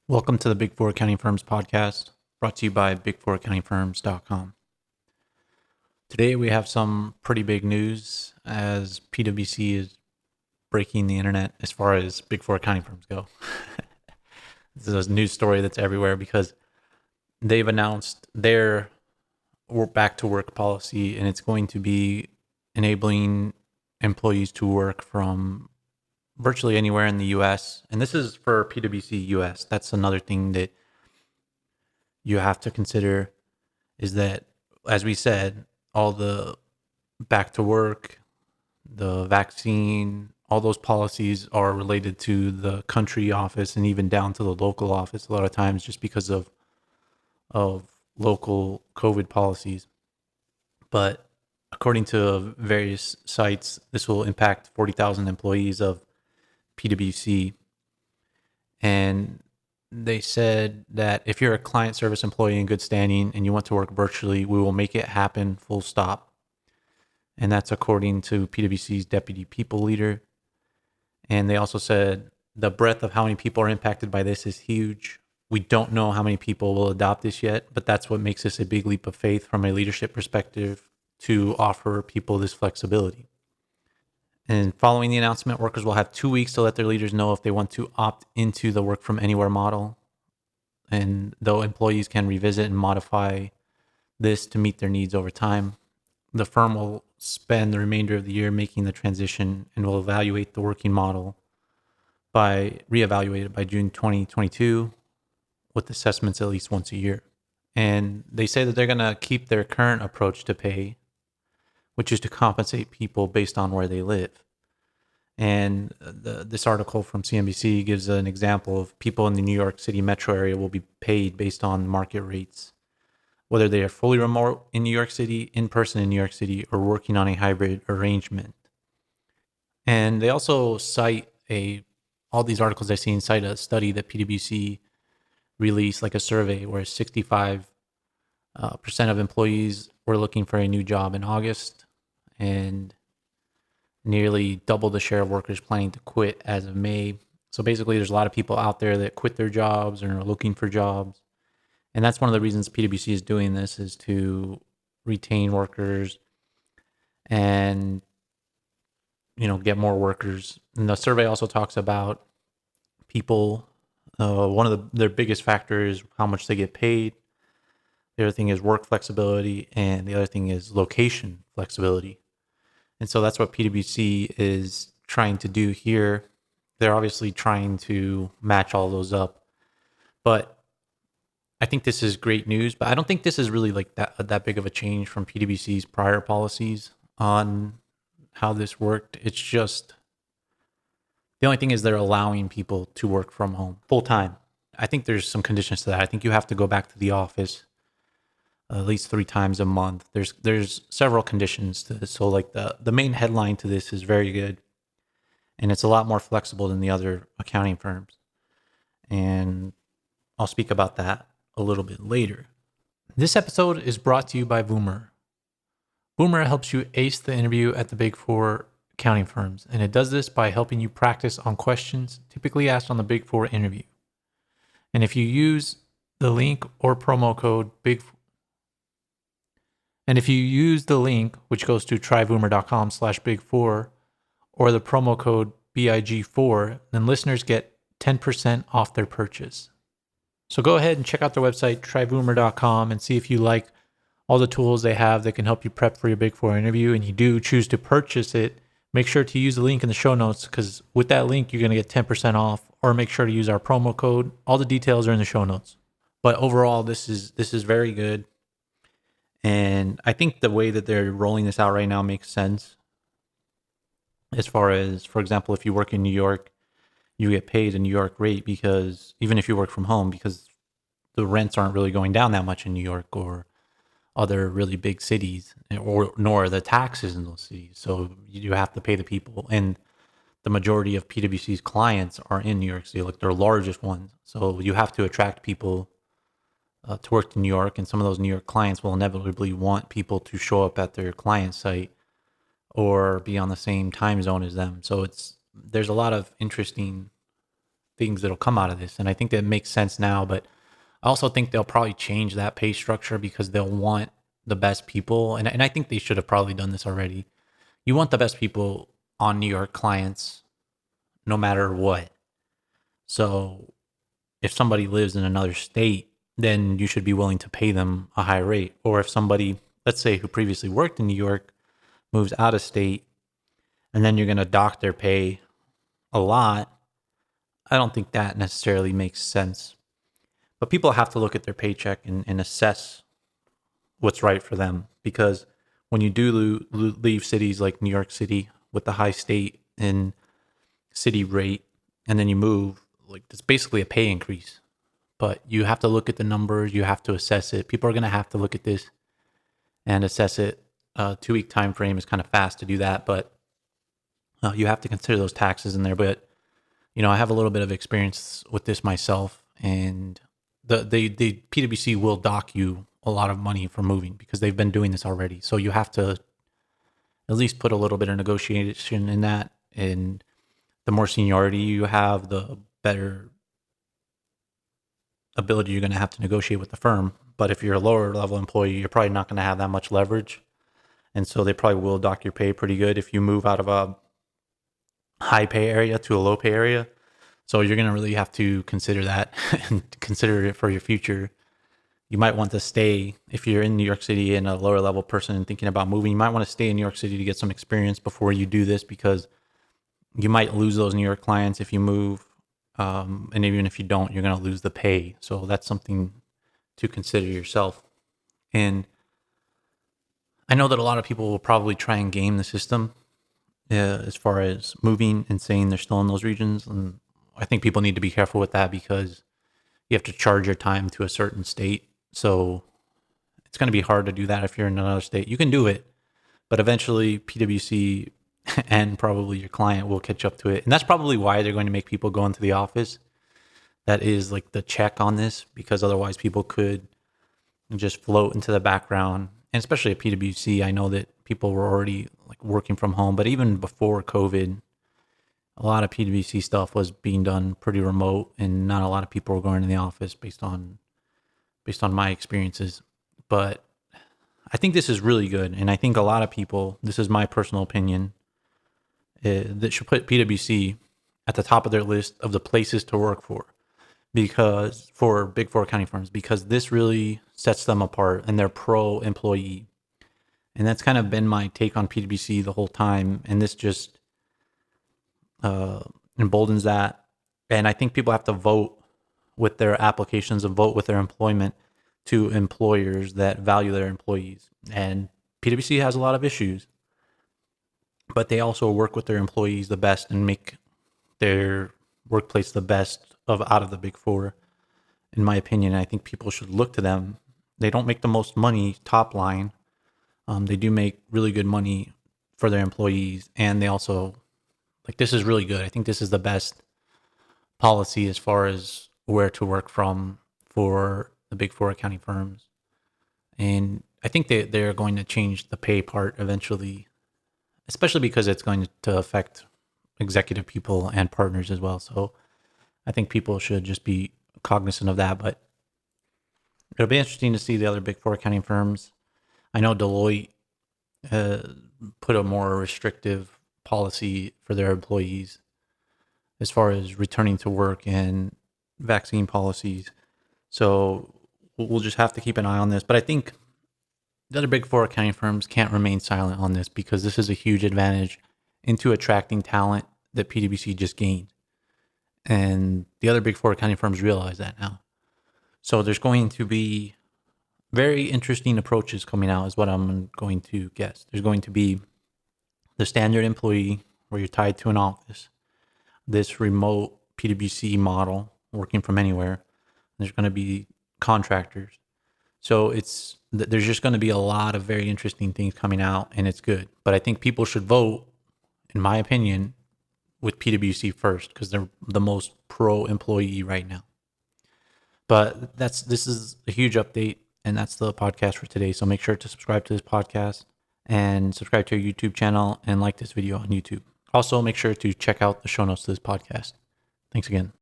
Welcome to the Big Four Accounting Firms podcast, brought to you by big4accountingfirms.com. Today we have some pretty big news as PwC is breaking the internet as far as Big Four accounting firms go. This is a news story that's everywhere because they've announced their back to work policy, and it's going to be enabling employees to work from virtually anywhere in the US. And this is for PwC US. That's another thing that you have to consider is that, as we said, all the back to work, the vaccine, all those policies are related to the country office and even down to the local office a lot of times just because of local COVID policies. But according to various sites, this will impact 40,000 employees of PwC. And they said that if you're a client service employee in good standing and you want to work virtually, we will make it happen, full stop. And that's according to PwC's deputy people leader. And they also said the breadth of how many people are impacted by this is huge. We don't know how many people will adopt this yet, but that's what makes this a big leap of faith from a leadership perspective to offer people this flexibility. And following the announcement, workers will have 2 weeks to let their leaders know if they want to opt into the work from anywhere model. And though employees can revisit and modify this to meet their needs over time, the firm will spend the remainder of the year making the transition and will evaluate the working model reevaluate it by June 2022 with assessments at least once a year. And they say that they're going to keep their current approach to pay, which is to compensate people based on where they live. And this article from CNBC gives an example of people in the New York City metro area will be paid based on market rates, whether they are fully remote in New York City, in person in New York City, or working on a hybrid arrangement. And they also cite all these articles I've seen cite a study that PwC released, like a survey where 65% of employees were looking for a new job in August, and nearly double the share of workers planning to quit as of May. So basically, there's a lot of people out there that quit their jobs and are looking for jobs. And that's one of the reasons PwC is doing this, is to retain workers and, get more workers. And the survey also talks about people. One of their biggest factors is how much they get paid. The other thing is work flexibility, and the other thing is location flexibility. And so that's what PwC is trying to do here. They're obviously trying to match all those up. But I think this is great news, but I don't think this is really like that big of a change from PwC's prior policies on how this worked. It's just the only thing is they're allowing people to work from home full time. I think there's some conditions to that. I think you have to go back to the office at least 3 times a month. There's several conditions to this. So like the main headline to this is very good, and it's a lot more flexible than the other accounting firms. And I'll speak about that a little bit later. This episode is brought to you by Boomer. Boomer helps you ace the interview at the Big Four accounting firms, and it does this by helping you practice on questions typically asked on the Big Four interview. And if you use the link or promo code which goes to tryboomer.com/big4, or the promo code BIG4, then listeners get 10% off their purchase. So go ahead and check out their website, tryboomer.com, and see if you like all the tools they have that can help you prep for your Big Four interview, and you do choose to purchase it. Make sure to use the link in the show notes, because with that link, you're going to get 10% off, or make sure to use our promo code. All the details are in the show notes. But overall, this is very good. And I think the way that they're rolling this out right now makes sense. As far as, for example, if you work in New York, you get paid a New York rate, because even if you work from home, because the rents aren't really going down that much in New York or other really big cities, nor the taxes in those cities. So you have to pay the people. And the majority of PwC's clients are in New York City, like their largest ones. So you have to attract people to work in New York, and some of those New York clients will inevitably want people to show up at their client site or be on the same time zone as them. So there's a lot of interesting things that'll come out of this. And I think that makes sense now, but I also think they'll probably change that pay structure because they'll want the best people. And I think they should have probably done this already. You want the best people on New York clients no matter what. So if somebody lives in another state, then you should be willing to pay them a high rate. Or if somebody, let's say, who previously worked in New York moves out of state, and then you're going to dock their pay a lot, I don't think that necessarily makes sense. But people have to look at their paycheck and assess what's right for them. Because when you do leave cities like New York City with the high state and city rate, and then you move, like, it's basically a pay increase. But you have to look at the numbers. You have to assess it. People are going to have to look at this and assess it. 2-week time frame is kind of fast to do that, but you have to consider those taxes in there. But I have a little bit of experience with this myself, and the PwC will dock you a lot of money for moving because they've been doing this already. So you have to at least put a little bit of negotiation in that. And the more seniority you have, the better ability you're going to have to negotiate with the firm. But if you're a lower level employee, you're probably not going to have that much leverage. And so they probably will dock your pay pretty good if you move out of a high pay area to a low pay area. So you're going to really have to consider that and consider it for your future. You might want to stay, if you're in New York City and a lower level person and thinking about moving, you might want to stay in New York City to get some experience before you do this, because you might lose those New York clients if you move. And even if you don't, you're going to lose the pay. So that's something to consider yourself. And I know that a lot of people will probably try and game the system as far as moving and saying they're still in those regions. And I think people need to be careful with that because you have to charge your time to a certain state. So it's going to be hard to do that if you're in another state. You can do it, but eventually PwC and probably your client will catch up to it. And that's probably why they're going to make people go into the office. That is like the check on this, because otherwise people could just float into the background. And especially at PwC, I know that people were already like working from home, but even before COVID, a lot of PwC stuff was being done pretty remote, and not a lot of people were going to the office based on my experiences. But I think this is really good. And I think a lot of people, this is my personal opinion, that should put PwC at the top of their list of the places to work for Big Four accounting firms, because this really sets them apart and they're pro-employee. And that's kind of been my take on PwC the whole time. And this just emboldens that. And I think people have to vote with their applications and vote with their employment to employers that value their employees. And PwC has a lot of issues, but they also work with their employees the best and make their workplace the best out of the Big Four, in my opinion. I think people should look to them. They don't make the most money top line. They do make really good money for their employees, and they also, like, this is really good. I think this is the best policy as far as where to work from for the Big Four accounting firms. And I think they're going to change the pay part eventually, especially because it's going to affect executive people and partners as well. So I think people should just be cognizant of that. But it'll be interesting to see the other Big Four accounting firms. I know Deloitte put a more restrictive policy for their employees as far as returning to work and vaccine policies. So we'll just have to keep an eye on this. But I think the other Big Four accounting firms can't remain silent on this, because this is a huge advantage into attracting talent that PwC just gained. And the other Big Four accounting firms realize that now. So there's going to be very interesting approaches coming out, is what I'm going to guess. There's going to be the standard employee, where you're tied to an office, this remote PwC model, working from anywhere. There's going to be contractors. So there's just going to be a lot of very interesting things coming out, and it's good. But I think people should vote, in my opinion, with PwC first, because they're the most pro-employee right now. But this is a huge update, and that's the podcast for today. So make sure to subscribe to this podcast and subscribe to our YouTube channel and like this video on YouTube. Also, make sure to check out the show notes to this podcast. Thanks again.